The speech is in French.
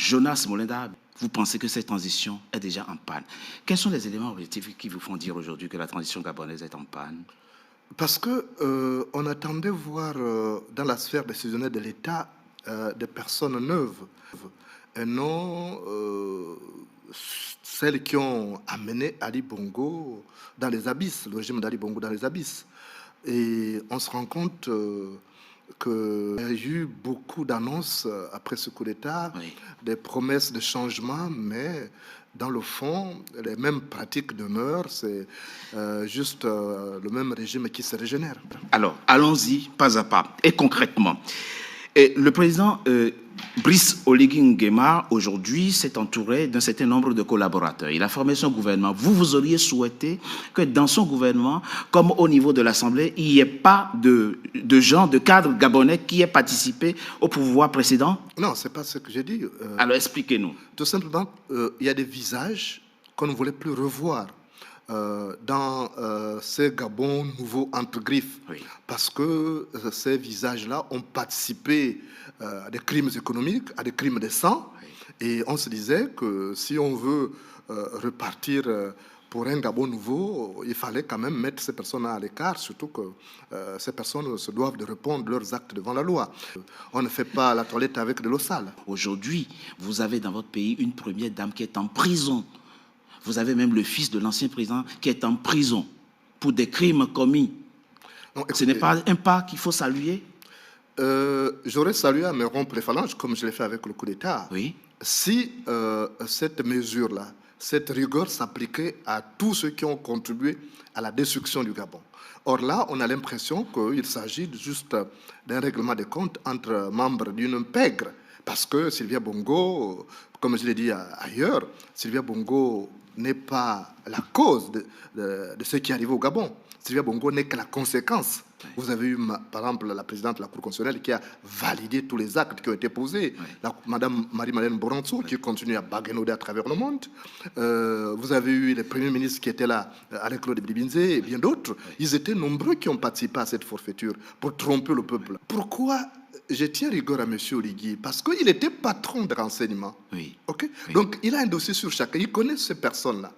Jonas Molinda, vous pensez que cette transition est déjà en panne. Quels sont les éléments objectifs qui vous font dire aujourd'hui que la transition gabonaise est en panne? Parce que on attendait voir dans la sphère décisionnelle de l'État des personnes neuves et non celles qui ont amené Ali Bongo dans les abysses, le régime d'Ali Bongo dans les abysses. Et on se rend compte qu'il y a eu beaucoup d'annonces après ce coup d'État, Oui. des promesses de changement, mais dans le fond, les mêmes pratiques demeurent. C'est juste le même régime qui se régénère. Alors, allons-y pas à pas et concrètement. Et le président Brice Oligui Nguema, aujourd'hui, s'est entouré d'un certain nombre de collaborateurs. Il a formé son gouvernement. Vous auriez souhaité que dans son gouvernement, comme au niveau de l'Assemblée, il n'y ait pas de gens, de cadres gabonais qui aient participé au pouvoir précédent? Non, ce n'est pas ce que j'ai dit. Alors, expliquez-nous. Tout simplement, il y a des visages qu'on ne voulait plus revoir dans ces Gabons nouveaux entre griffes. Oui. Parce que ces visages-là ont participé à des crimes économiques, à des crimes de sang. Oui. Et on se disait que si on veut repartir pour un Gabon nouveau, il fallait quand même mettre ces personnes à l'écart, surtout que ces personnes se doivent de répondre de leurs actes devant la loi. On ne fait pas la toilette avec de l'eau sale. Aujourd'hui, vous avez dans votre pays une première dame qui est en prison. Vous avez même le fils de l'ancien président qui est en prison pour des crimes commis. Non, écoutez, ce n'est pas un pas qu'il faut saluer? J'aurais salué à me rompre les phalanges, comme je l'ai fait avec le coup d'État. Oui. Si cette mesure-là, cette rigueur s'appliquait à tous ceux qui ont contribué à la destruction du Gabon. Or là, on a l'impression qu'il s'agit juste d'un règlement de comptes entre membres d'une pègre. Parce que Sylvia Bongo, comme je l'ai dit ailleurs, Sylvia Bongo n'est pas la cause de ce qui arrive au Gabon. Sylvia Bongo n'est que la conséquence. Oui. Vous avez eu, par exemple, la présidente de la Cour constitutionnelle qui a validé tous les actes qui ont été posés. Oui. Madame Marie-Madeleine Boranso, oui, qui continue à baguenauder à travers le monde. Vous avez eu les premiers ministres qui étaient là, Alain-Claude Bilibinze et bien d'autres. Oui. Ils étaient nombreux qui ont participé à cette forfaiture pour tromper le peuple. Pourquoi je tiens rigueur à M. Oligui? Parce qu'il était patron de renseignement. Oui. Okay? Oui. Donc, il a un dossier sur chacun. Il connaît ces personnes-là.